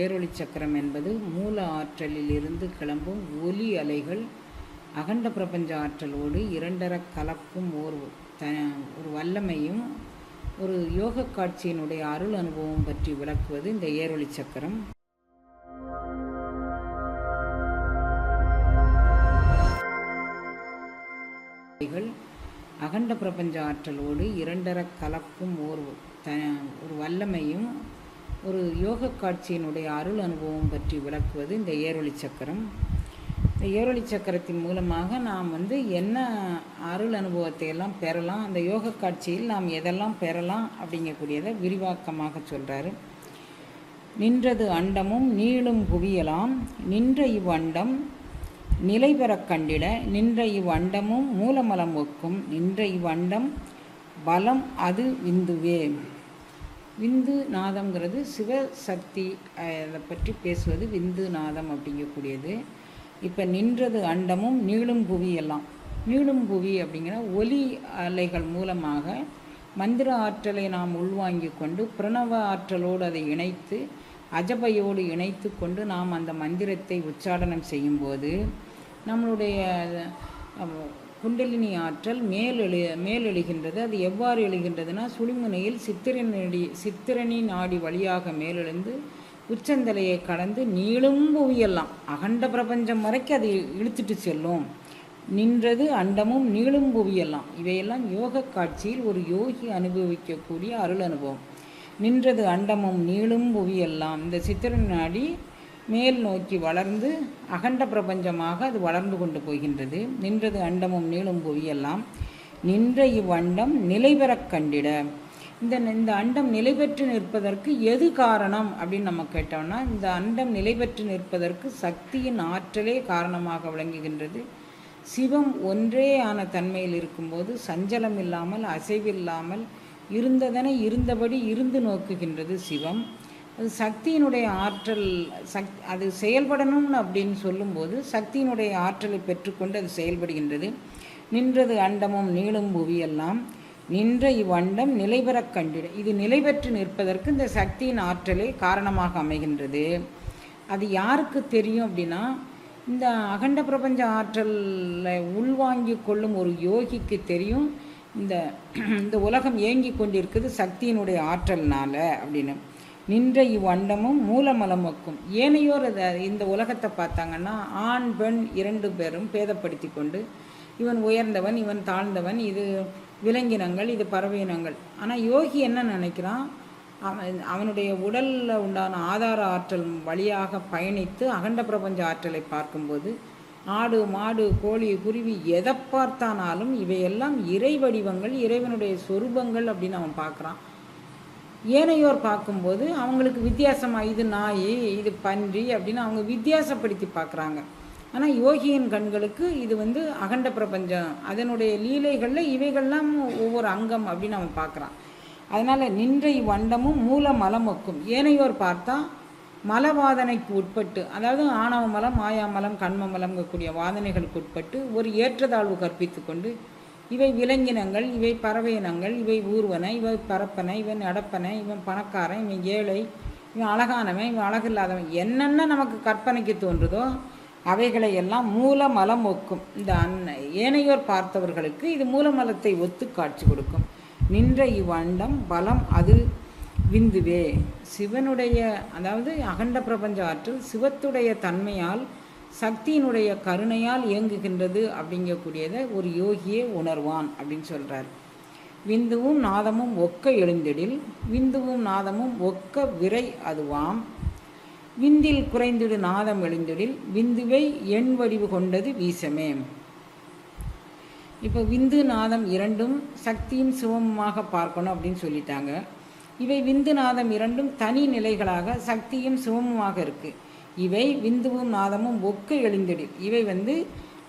ஏரொளி சக்கரம் என்பது மூல ஆற்றலில் இருந்து கிளம்பும் ஒலி அலைகள் அகண்ட பிரபஞ்ச ஆற்றலோடு இரண்டர கலக்கும் ஒரு வல்லமையும் ஒரு யோக காட்சியினுடைய அருள் அனுபவம் பற்றி விளக்குவது இந்த ஏரொளி சக்கரம். அகண்ட பிரபஞ்ச ஆற்றலோடு இரண்டர கலக்கும் ஒரு வல்லமையும் ஒரு யோக காட்சியினுடைய அருள் அனுபவம் பற்றி விளக்குவது இந்த ஏரொளி சக்கரம். இந்த ஏரொளி சக்கரத்தின் மூலமாக நாம் என்ன அருள் அனுபவத்தை எல்லாம் பெறலாம், அந்த யோக காட்சியில் நாம் எதெல்லாம் பெறலாம் அப்படிங்கக்கூடியதை விரிவாக்கமாக சொல்கிறாரு. நின்றது அண்டமும் நீளும் புவியலாம், நின்ற இவ்வண்டம் நிலை பெறக் கண்டிட, நின்ற இவ்வண்டமும் மூலமலம் ஒக்கும், நின்ற இவ்வண்டம் பலம் அது விந்துவே. விந்து நாதம்ங்கிறது சிவசக்தி, அதை பற்றி பேசுவது விந்து நாதம் அப்படிங்கக்கூடியது. இப்போ நின்றது அண்டமும் நீளும் புவி எல்லாம். நீளும் புவி அப்படிங்கிற ஒலி அலைகள் மூலமாக மந்திர ஆற்றலை நாம் உள்வாங்கி கொண்டு பிரணவ ஆற்றலோடு அதை இணைத்து அஜபையோடு இணைத்து கொண்டு நாம் அந்த மந்திரத்தை உச்சாடனம் செய்யும்போது நம்மளுடைய குண்டலினி ஆற்றல் மேலெழுகின்றது. அது எவ்வாறு எழுகின்றதுன்னா, சுழிமுனையில் சித்திரணி நாடி வழியாக மேலெழுந்து உச்சந்தலையை கடந்து நீளும் புவியெல்லாம் அகண்ட பிரபஞ்சம் வரைக்கும் அது இழுத்துட்டு செல்லும். நின்றது அண்டமும் நீளும் புவியெல்லாம் இவையெல்லாம் யோக காட்சியில் ஒரு யோகி அனுபவிக்கக்கூடிய அருள் அனுபவம். நின்றது அண்டமும் நீளும் புவியெல்லாம் இந்த சித்திரணி நாடி மேல் நோக்கி வளர்ந்து அகண்ட பிரபஞ்சமாக அது வளர்ந்து கொண்டு போகின்றது. நின்றது அண்டமும் நீளும் புவியெல்லாம் நின்ற இவ்வண்டம் நிலை பெறக் கண்டிட. இந்த அண்டம் நிலை பெற்று நிற்பதற்கு எது காரணம் அப்படின்னு நம்ம கேட்டோம்னா, இந்த அண்டம் நிலை பெற்று நிற்பதற்கு சக்தியின் ஆற்றலே காரணமாக விளங்குகின்றது. சிவம் ஒன்றே ஆன தன்மையில் இருக்கும்போது சஞ்சலம் இல்லாமல் அசைவில்லாமல் இருந்ததனை இருந்தபடி இருந்து நோக்குகின்றது சிவம். அது சக்தியினுடைய ஆற்றல். அது செயல்படணும்னு அப்படின்னு சொல்லும்போது சக்தியினுடைய ஆற்றலை பெற்றுக்கொண்டு அது செயல்படுகின்றது. நின்றது அண்டமும் நீளும் புவியெல்லாம் நின்ற இவ்வண்டம் நிலை பெறக் கண்டிட. இது நிலை பெற்று நிற்பதற்கு இந்த சக்தியின் ஆற்றலே காரணமாக அமைகின்றது. அது யாருக்கு தெரியும் அப்படின்னா, இந்த அகண்ட பிரபஞ்ச ஆற்றலை உள்வாங்கி கொள்ளும் ஒரு யோகிக்கு தெரியும் இந்த உலகம் இயங்கி கொண்டிருக்குது சக்தியினுடைய ஆற்றல்னால அப்படின்னு. நின்ற இவ்வண்டமும் மூலமலம் வைக்கும். ஏனையோர் இந்த உலகத்தை பார்த்தாங்கன்னா ஆண் பெண் இரண்டு பேரும் பேதப்படுத்தி கொண்டு இவன் உயர்ந்தவன் இவன் தாழ்ந்தவன், இது விலங்கினங்கள் இது பறவையினங்கள். ஆனால் யோகி என்ன நினைக்கிறான், அவனுடைய உடலில் உண்டான ஆதார ஆற்றல் வழியாக பயணித்து அகண்ட பிரபஞ்ச ஆற்றலை பார்க்கும்போது ஆடு மாடு கோழி குருவி எதை பார்த்தானாலும் இவையெல்லாம் இறை வடிவங்கள், இறைவனுடைய சொரூபங்கள் அப்படின்னு அவன் பார்க்குறான். ஏனையோர் பார்க்கும்போது அவங்களுக்கு வித்தியாசமாக இது நாய் இது பன்றி அப்படின்னு அவங்க வித்தியாசப்படுத்தி பார்க்குறாங்க. ஆனால் யோகியின் கண்களுக்கு இது அகண்ட பிரபஞ்சம், அதனுடைய லீலைகளில் இவைகள்லாம் ஒவ்வொரு அங்கம் அப்படின்னு அவன் பார்க்குறான். அதனால் நின்ற இவ்வண்டமும் மூல மலம் ஒக்கும். ஏனையோர் பார்த்தா மலவாதனைக்கு உட்பட்டு, அதாவது ஆணவ மலம் மாயா மலம் கண்ம மலம்ங்கக்கூடிய வாதனைகளுக்கு உட்பட்டு ஒரு ஏற்றத்தாழ்வு கற்பித்து கொண்டு இவை விலங்கினங்கள் இவை பறவையினங்கள் இவை ஊர்வன இவை பரப்பனை இவன் நடப்பனை இவன் பணக்காரன் இவன் ஏழை இவன் அழகானவன் இவன் அழகில்லாதவன் என்னென்ன நமக்கு கற்பனைக்கு தோன்றுதோ அவைகளை எல்லாம் மூலமலம் ஒக்கும். இந்த ஏனையோர் பார்த்தவர்களுக்கு இது மூலமலத்தை ஒத்து காட்சி கொடுக்கும். நின்ற இவ்வண்டம் பலம் அது விந்துவே. சிவனுடைய, அதாவது அகண்ட பிரபஞ்ச ஆற்றல் சிவத்துடைய தன்மையால் சக்தியினுடைய கருணையால் இயங்குகின்றது அப்படிங்கக்கூடியதை ஒரு யோகியே உணர்வான் அப்படின்னு சொல்கிறார். விந்துவும் நாதமும் ஒக்க எழுந்திடில் விந்துவும் நாதமும் ஒக்க விரை அதுவாம், விந்தில் குறைந்திடு நாதம் எழுந்திடில் விந்துவை எண் வடிவு கொண்டது வீசமே. இப்போ விந்து நாதம் இரண்டும் சக்தியும் சிவமுமாக பார்க்கணும் அப்படின்னு சொல்லிட்டாங்க. இவை விந்து நாதம் இரண்டும் தனி நிலைகளாக சக்தியும் சிவமுமாக இருக்குது. இவை விந்துவும் நாதமும் ஒக்க எழுந்திடில். இவை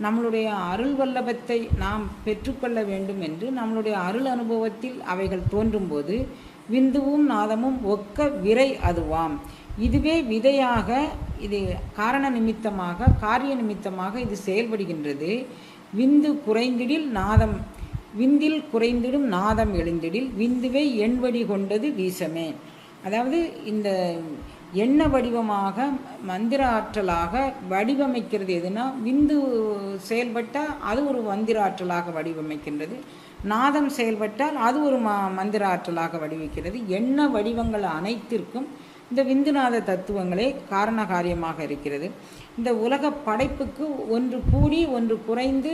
நம்மளுடைய அருள் வல்லபத்தை நாம் பெற்றுக்கொள்ள வேண்டும் என்று நம்மளுடைய அருள் அனுபவத்தில் அவைகள் தோன்றும்போது விந்துவும் நாதமும் ஒக்க விரை அதுவாம். இதுவே விதையாக இது காரண நிமித்தமாக காரிய நிமித்தமாக இது செயல்படுகின்றது. விந்து குறைந்திடில் நாதம் விந்தில் குறைந்திடும் நாதம் எழுந்திடில் விந்துவை எண்வடி கொண்டது வீசமே. அதாவது இந்த எண்ண வடிவமாக மந்திர ஆற்றலாக வடிவமைக்கிறது எதுனா விந்து செயல்பட்டால் அது ஒரு மந்திர ஆற்றலாக வடிவமைக்கின்றது, நாதம் செயல்பட்டால் அது ஒரு மந்திர ஆற்றலாக வடிவமைக்கிறது. எண்ண வடிவங்கள் அனைத்திற்கும் இந்த விந்துநாத தத்துவங்களே காரண காரியமாக இருக்கிறது. இந்த உலக படைப்புக்கு ஒன்று கூடி ஒன்று குறைந்து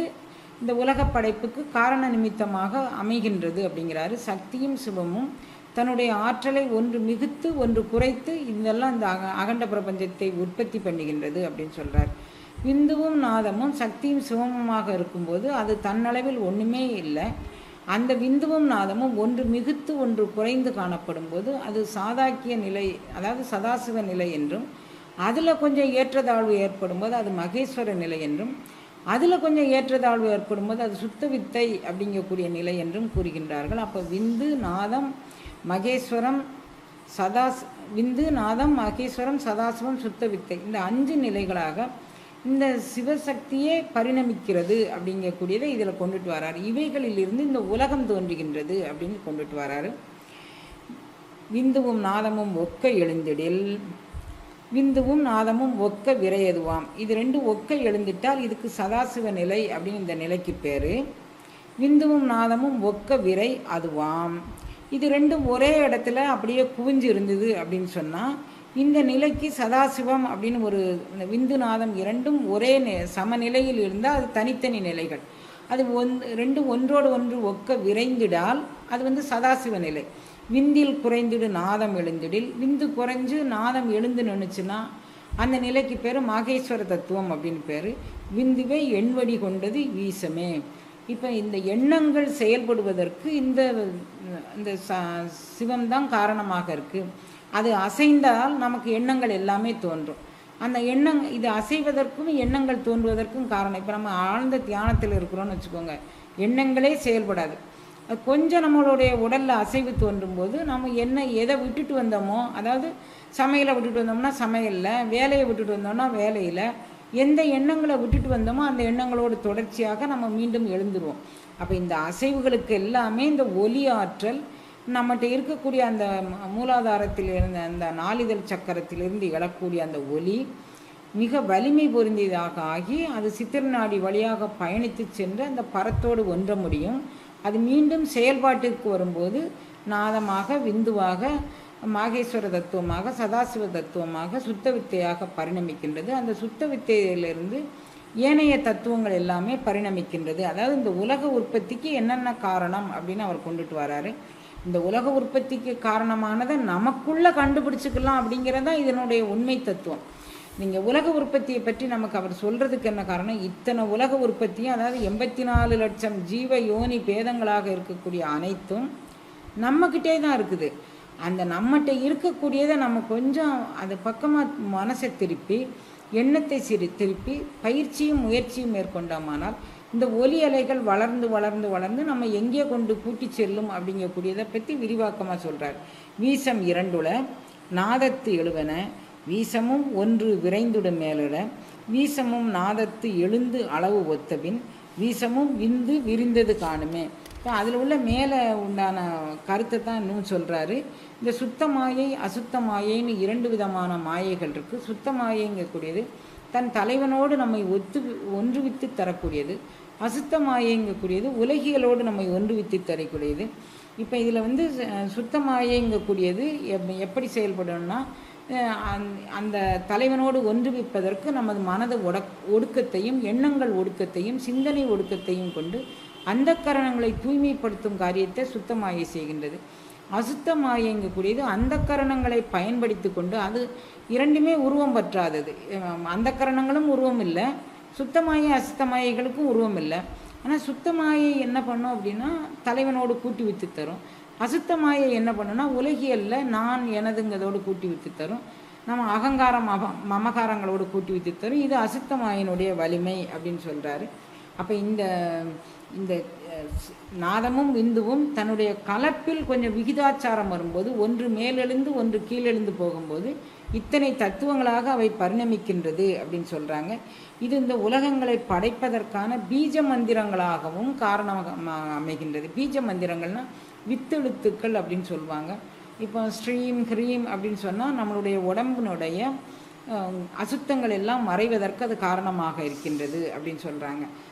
இந்த உலக படைப்புக்கு காரண நிமித்தமாக அமைகின்றது அப்படிங்கிறாரு. சக்தியும் சிவமும் தன்னுடைய ஆற்றலை ஒன்று மிகுத்து ஒன்று குறைத்து இதெல்லாம் இந்த அகண்ட பிரபஞ்சத்தை உற்பத்தி பண்ணுகின்றது அப்படின்னு சொல்கிறார். விந்துவும் நாதமும் சக்தியும் சிவமுமாக இருக்கும்போது அது தன்னளவில் ஒன்றுமே இல்லை. அந்த விந்துவும் நாதமும் ஒன்று மிகுத்து ஒன்று குறைந்து காணப்படும் போது அது சாதாக்கிய நிலை, அதாவது சதாசிவ நிலை என்றும், அதில் கொஞ்சம் ஏற்றத்தாழ்வு ஏற்படும் போது அது மகேஸ்வர நிலை என்றும், அதில் கொஞ்சம் ஏற்றத்தாழ்வு ஏற்படும் போது அது சுத்த வித்தை அப்படிங்கக்கூடிய நிலை என்றும் கூறுகின்றார்கள். அப்போ விந்து நாதம் மகேஸ்வரம் விந்து நாதம் மகேஸ்வரம் சதாசிவம் சுத்த வித்தை, இந்த 5 நிலைகளாக இந்த சிவசக்தியே பரிணமிக்கிறது அப்படிங்கக்கூடியதை இதில் கொண்டுட்டு வராரு. இவைகளிலிருந்து இந்த உலகம் தோன்றுகின்றது அப்படின்னு கொண்டுட்டு வராரு. விந்துவும் நாதமும் ஒக்க எழுந்திடில் விந்துவும் நாதமும் ஒக்க விரையதுவாம். இது 2 ஒக்க எழுந்துட்டால் இதுக்கு சதாசிவ நிலை அப்படின்னு இந்த நிலைக்கு பேர். விந்துவும் நாதமும் ஒக்க விரை அதுவாம். இது 2 ஒரே இடத்துல அப்படியே குவிஞ்சு இருந்தது அப்படின்னு சொன்னால் இந்த நிலைக்கு சதாசிவம் அப்படின்னு ஒரு விந்துநாதம் 2ம் ஒரே சமநிலையில் இருந்தால் அது தனித்தனி நிலைகள். அது 2 ஒன்றோடு ஒன்று ஒக்க விரைந்திடால் அது சதாசிவ நிலை. விந்தில் குறைந்திடு நாதம் எழுந்திடில், விந்து குறைஞ்சு நாதம் எழுந்து நின்றுச்சுன்னா அந்த நிலைக்கு பேர் மகேஸ்வர தத்துவம் அப்படின்னு பேர். விந்துவை எண்வடி கொண்டது வீசமே. இப்போ இந்த எண்ணங்கள் செயல்படுவதற்கு இந்த சிவம்தான் காரணமாக இருக்குது. அது அசைந்தால் நமக்கு எண்ணங்கள் எல்லாமே தோன்றும். அந்த இது அசைவதற்கும் எண்ணங்கள் தோன்றுவதற்கும் காரணம். இப்போ நம்ம ஆழ்ந்த தியானத்தில் இருக்கிறோன்னு வச்சுக்கோங்க, எண்ணங்களே செயல்படாது. அது கொஞ்சம் நம்மளுடைய உடலில் அசைவு தோன்றும் போது நம்ம எதை விட்டுட்டு வந்தோமோ, அதாவது சமையலை விட்டுட்டு வந்தோம்னா சமையலில், வேலையை விட்டுட்டு வந்தோம்னா வேலையில், எந்த எண்ணங்களை விட்டுட்டு வந்தோமோ அந்த எண்ணங்களோடு தொடர்ச்சியாக நம்ம மீண்டும் எழுந்துருவோம். அப்போ இந்த அசைவுகளுக்கு எல்லாமே இந்த ஒலி ஆற்றல் நம்மகிட்ட இருக்கக்கூடிய அந்த மூலாதாரத்திலிருந்து அந்த நாளிதழ் சக்கரத்திலிருந்து எழக்கூடிய அந்த ஒலி மிக வலிமை பொருந்தியதாக ஆகி அது சித்திரநாடி வழியாக பயணித்து சென்று அந்த பரத்தோடு ஒன்ற முடியும். அது மீண்டும் செயல்பாட்டிற்கு வரும்போது நாதமாக விந்துவாக மாகேஸ்வர தத்துவமாக சதாசிவ தத்துவமாக சுத்த வித்தையாக பரிணமிக்கின்றது. அந்த சுத்த வித்தையிலிருந்து ஏனைய தத்துவங்கள் எல்லாமே பரிணமிக்கின்றது. அதாவது இந்த உலக உற்பத்திக்கு என்னென்ன காரணம் அப்படின்னு அவர் கொண்டுட்டு வராரு. இந்த உலக உற்பத்திக்கு காரணமானதை நமக்குள்ளே கண்டுபிடிச்சிக்கலாம் அப்படிங்கிறதான் இதனுடைய உண்மை தத்துவம். நீங்கள் உலக உற்பத்தியை பற்றி நமக்கு அவர் சொல்கிறதுக்கு என்ன காரணம், இத்தனை உலக உற்பத்தியும் அதாவது 84 லட்சம் ஜீவ யோனி பேதங்களாக இருக்கக்கூடிய அனைத்தும் நம்மக்கிட்டே தான் இருக்குது. அந்த நம்மகிட்ட இருக்கக்கூடியதை நம்ம கொஞ்சம் அது பக்கமாக மனசை திருப்பி எண்ணத்தை திருப்பி பயிற்சியும் முயற்சியும் மேற்கொண்டோமானால் இந்த ஒலி அலைகள் வளர்ந்து வளர்ந்து வளர்ந்து நம்ம எங்கே கொண்டு கூட்டி செல்லும் அப்படிங்கக்கூடியதை பற்றி விரிவாக்கமாக சொல்கிறார். வீசம் 2 நாதத்து எழுவன, வீசமும் 1 விரைந்துட மேலிட, வீசமும் நாதத்து எழுந்து அளவு ஒத்தபின், வீசமும் விந்து விரிந்தது காணுமே. இப்போ அதில் உள்ள மேலே உண்டான கருத்தை தான் இன்னும் சொல்கிறாரு. இந்த சுத்த மாயை அசுத்த மாயைன்னு 2 விதமான மாயைகள் இருக்குது. சுத்த மாயைங்கக்கூடியது தன் தலைவனோடு நம்மை ஒன்றுவித்து தரக்கூடியது. அசுத்த மாயைங்கக்கூடியது உலகியலோடு நம்மை ஒன்றுவித்து தரக்கூடியது. இப்போ இதில் சுத்த மாயைங்கக்கூடியது எப்படி செயல்படணும்னா, அந்த தலைவனோடு ஒன்றுவிப்பதற்கு நமது மனது ஒடுக்கத்தையும் எண்ணங்கள் ஒடுக்கத்தையும் சிந்தனை ஒடுக்கத்தையும் கொண்டு அந்த கரணங்களை தூய்மைப்படுத்தும் காரியத்தை சுத்த மாயை செய்கின்றது. அசுத்த மாயங்கக்கூடியது அந்த கரணங்களை பயன்படுத்தி கொண்டு அது 2மே உருவம் பற்றாதது. அந்த கரணங்களும் உருவம் இல்லை, சுத்தமாயை அசுத்தமாயைகளுக்கும் உருவம் இல்லை. ஆனால் சுத்தமாயை என்ன பண்ணும் அப்படின்னா தலைவனோடு கூட்டி வைத்து தரும். அசுத்தமாயை என்ன பண்ணுன்னா உலகியல்ல நான் எனதுங்கிறதோடு கூட்டி வைத்து தரும். நம்ம அகங்காரம் மமகாரங்களோடு கூட்டி வைத்து தரும். இது அசுத்தமாயினுடைய வலிமை அப்படின்னு சொல்கிறாரு. அப்போ இந்த நாதமும் விந்துவும் தன்னுடைய கலப்பில் கொஞ்சம் விகிதாச்சாரம் வரும்போது ஒன்று மேலெழுந்து ஒன்று கீழெழுந்து போகும்போது இத்தனை தத்துவங்களாக அவை பரிணமிக்கின்றது அப்படின்னு சொல்கிறாங்க. இது இந்த உலகங்களை படைப்பதற்கான பீஜ மந்திரங்களாகவும் காரணமாக அமைகின்றது. பீஜ மந்திரங்கள்னால் வித்தெழுத்துக்கள் அப்படின்னு சொல்லுவாங்க. இப்போ ஸ்ரீம் ஹ்ரீம் அப்படின்னு சொன்னால் நம்மளுடைய உடம்பினுடைய அசுத்தங்கள் எல்லாம் மறைவதற்கு அது காரணமாக இருக்கின்றது அப்படின்னு சொல்கிறாங்க.